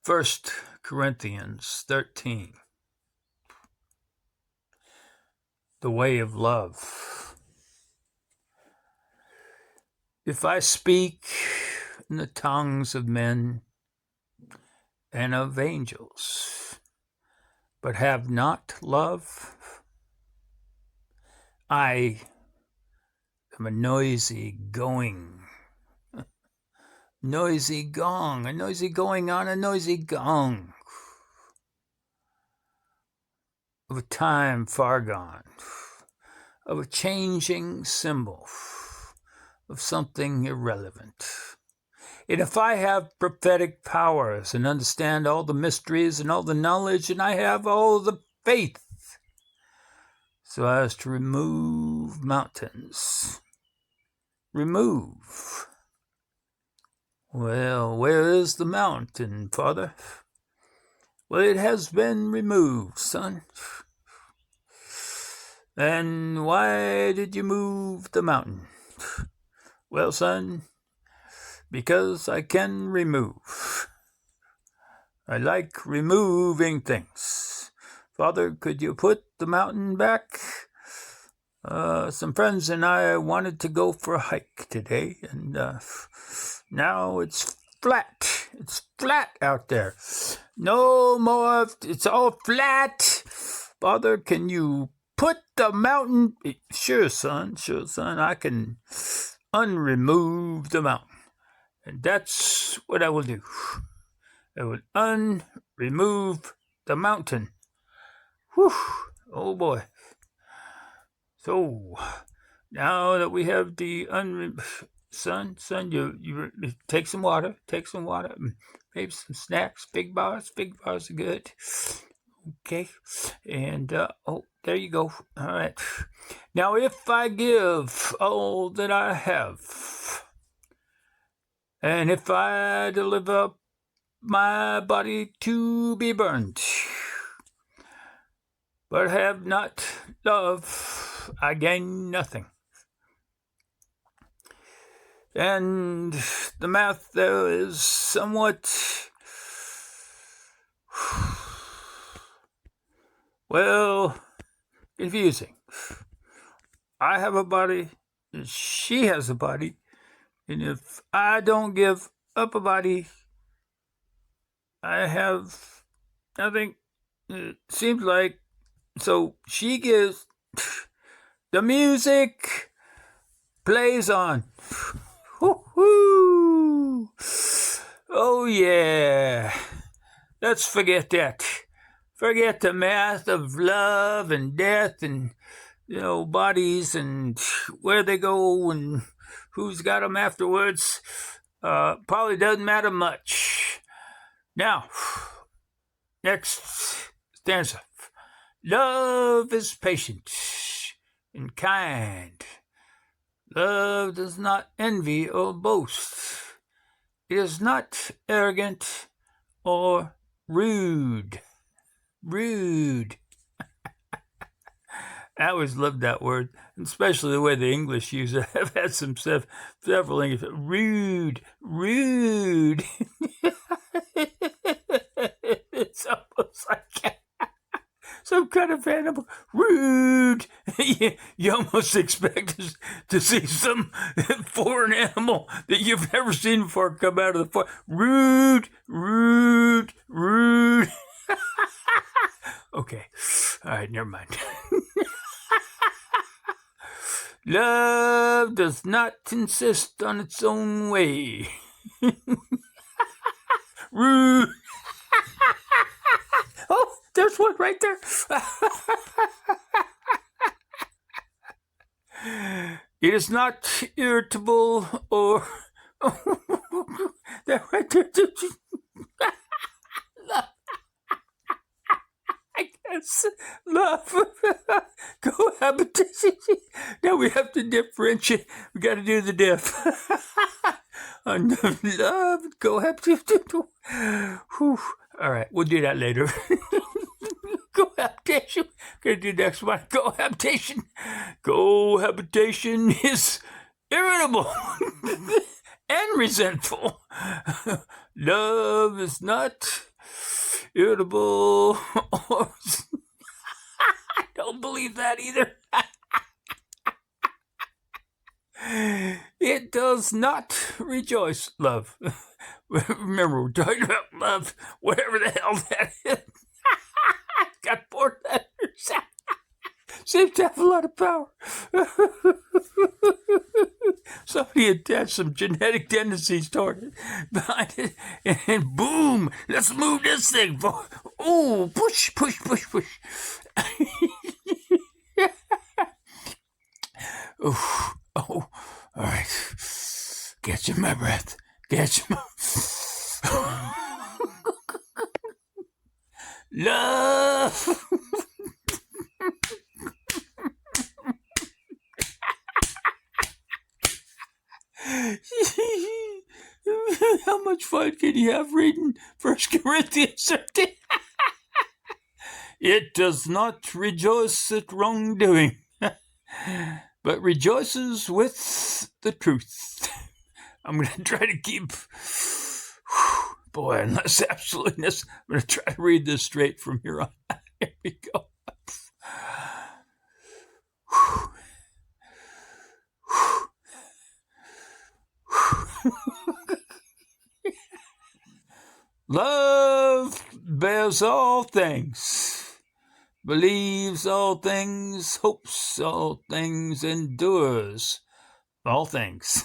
First Corinthians 13. The way of love. If I speak in the tongues of men and of angels, but have not love, I am a noisy gong, a noisy going on a noisy gong of a time far gone, of a changing symbol, of something irrelevant. And if I have prophetic powers and understand all the mysteries and all the knowledge, and I have all the faith so as to remove mountains. Remove. Well, where is the mountain, Father? Well, it has been removed, son. And why did you move the mountain? Well, son, because I can remove. I like removing things. Father, could you put the mountain back? Some friends and I wanted to go for a hike today, and now it's flat. It's flat out there. No more. It's all flat. Father, can you put the mountain? Sure, son. I can unremove the mountain. And that's what I will do. I will unremove the mountain. Whew. Oh boy. So now that we have the son, you take some water, maybe some snacks, big bars are good. Okay, and there you go. All right. Now, if I give all that I have, and if I deliver up my body to be burned, but have not love, I gain nothing. And the math there is somewhat, well, confusing. I have a body, she has a body, and if I don't give up a body, I have nothing. It seems like, so she gives, the music plays on. Woo-hoo! Oh yeah, let's forget that. Forget the math of love and death and, bodies and where they go and who's got them afterwards. Probably doesn't matter much. Now, next stanza. Love is patient and kind. Love does not envy or boast. It is not arrogant or rude. Rude. I always loved that word, especially the way the English use it. I've had several English. Rude. It's almost like some kind of animal. Rude. You almost expect to see some foreign animal that you've never seen before come out of the forest. Rude. Okay. All right, never mind. Love does not insist on its own way. Rude. Oh, there's one right there. It is not irritable or... that right there. I guess love, cohabitation. Now we have to differentiate. We got to do the diff. Love, cohabitation. Whew. All right, we'll do that later. Cohabitation. Gonna do next one. Cohabitation. Cohabitation is irritable and resentful. Love is not irritable. I don't believe that either. It does not rejoice, love. Remember, we're talking about love, whatever the hell that is. Got 4 letters. Seems to have a lot of power. Somebody attached some genetic tendencies toward it, behind it, and boom, let's move this thing. Oh, push, push, push, push. Oh, all right. Catching my breath. Catching my... Love. How much fun can you have reading 1 Corinthians 13? It does not rejoice at wrongdoing, but rejoices with the truth. I'm going to try to keep... Boy, unless absolutely necessary, I'm going to try to read this straight from here on. Here we go. Love bears all things, believes all things, hopes all things, endures all things.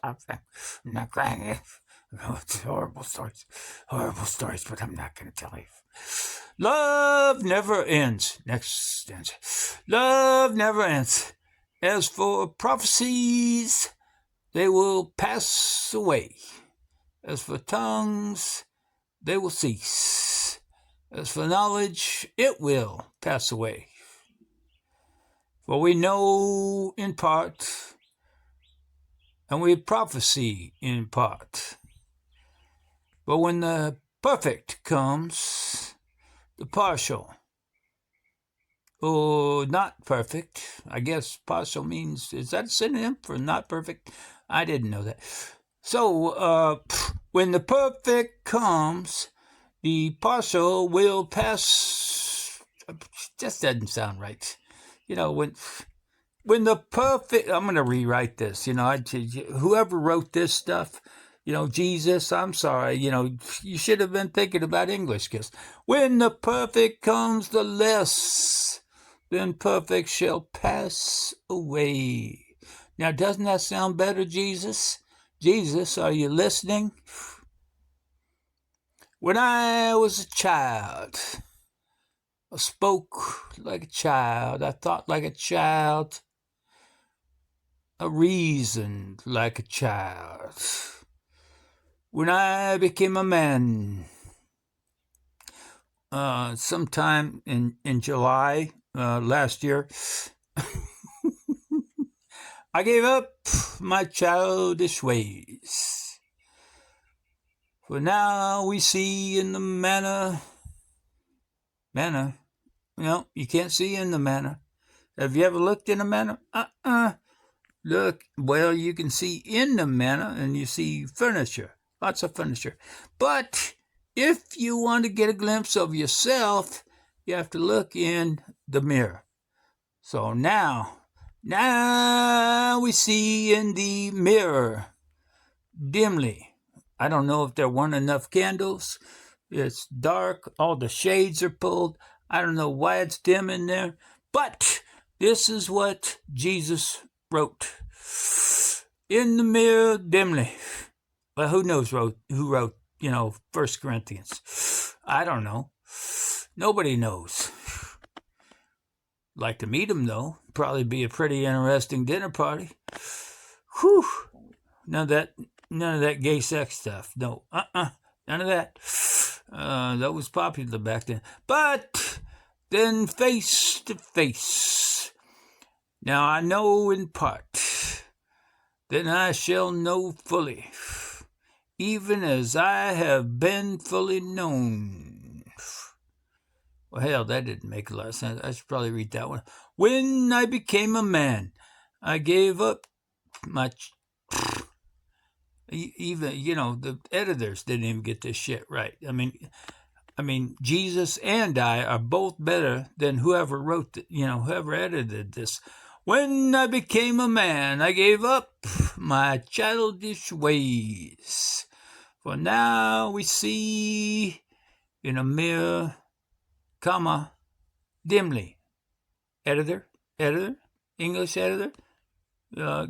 I'm not crying. Oh, it's horrible stories, but I'm not going to tell you. Love never ends. Next stanza. Love never ends. As for prophecies, they will pass away. As for tongues, they will cease. As for knowledge, it will pass away. For we know in part, and we prophesy in part. But when the perfect comes, the partial, or not perfect, I guess partial means, is that a synonym for not perfect? I didn't know that. So, when the perfect comes, the partial will pass. Just doesn't sound right. You know, when the perfect, I'm going to rewrite this, whoever wrote this stuff, Jesus, I'm sorry, you should have been thinking about English, because when the perfect comes, the less than perfect shall pass away. Now, doesn't that sound better, Jesus? Jesus, are you listening? When I was a child, I spoke like a child, I thought like a child, I reasoned like a child. When I became a man, sometime in July last year, I gave up my childish ways. For now we see in the manna, no, you can't see in the manna. Have you ever looked in a manna? Look, well, you can see in the manna and you see furniture, lots of furniture. But if you want to get a glimpse of yourself, you have to look in the mirror. So now we see in the mirror dimly. I don't know if there weren't enough candles. It's dark. All the shades are pulled. I don't know why it's dim in there. But this is what Jesus wrote. In the mirror dimly. Well, who knows who wrote, 1 Corinthians? I don't know. Nobody knows. Like to meet him, though. Probably be a pretty interesting dinner party. Whew. None of that gay sex stuff. No. None of that. That was popular back then. But then face to face. Now I know in part. Then I shall know fully. Even as I have been fully known. Well, hell, that didn't make a lot of sense. I should probably read that one. When I became a man, I gave up my Even, the editors didn't even get this shit right. I mean, Jesus and I are both better than whoever wrote, whoever edited this. When I became a man, I gave up my childish ways. For now we see in a mirror, dimly. Editor, English editor,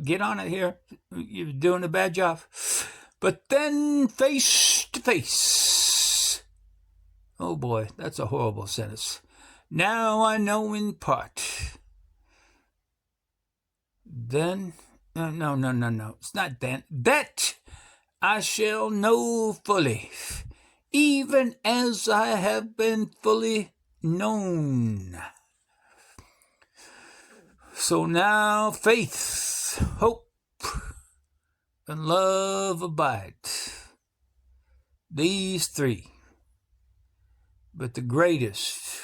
get on it here. You're doing a bad job. But then face to face. Oh boy, that's a horrible sentence. Now I know in part. Then, no. It's not then. That I shall know fully, even as I have been fully known. So now faith, hope, and love abide. These three. But the greatest,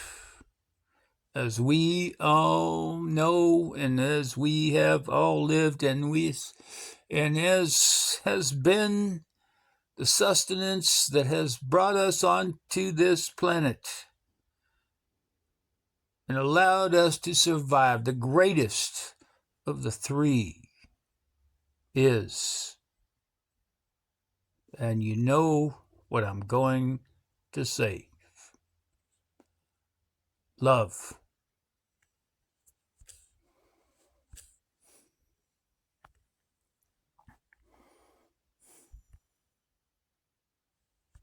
as we all know, and as we have all lived, and as has been the sustenance that has brought us onto this planet and allowed us to survive, the greatest of the three is, and you know what I'm going to say, love.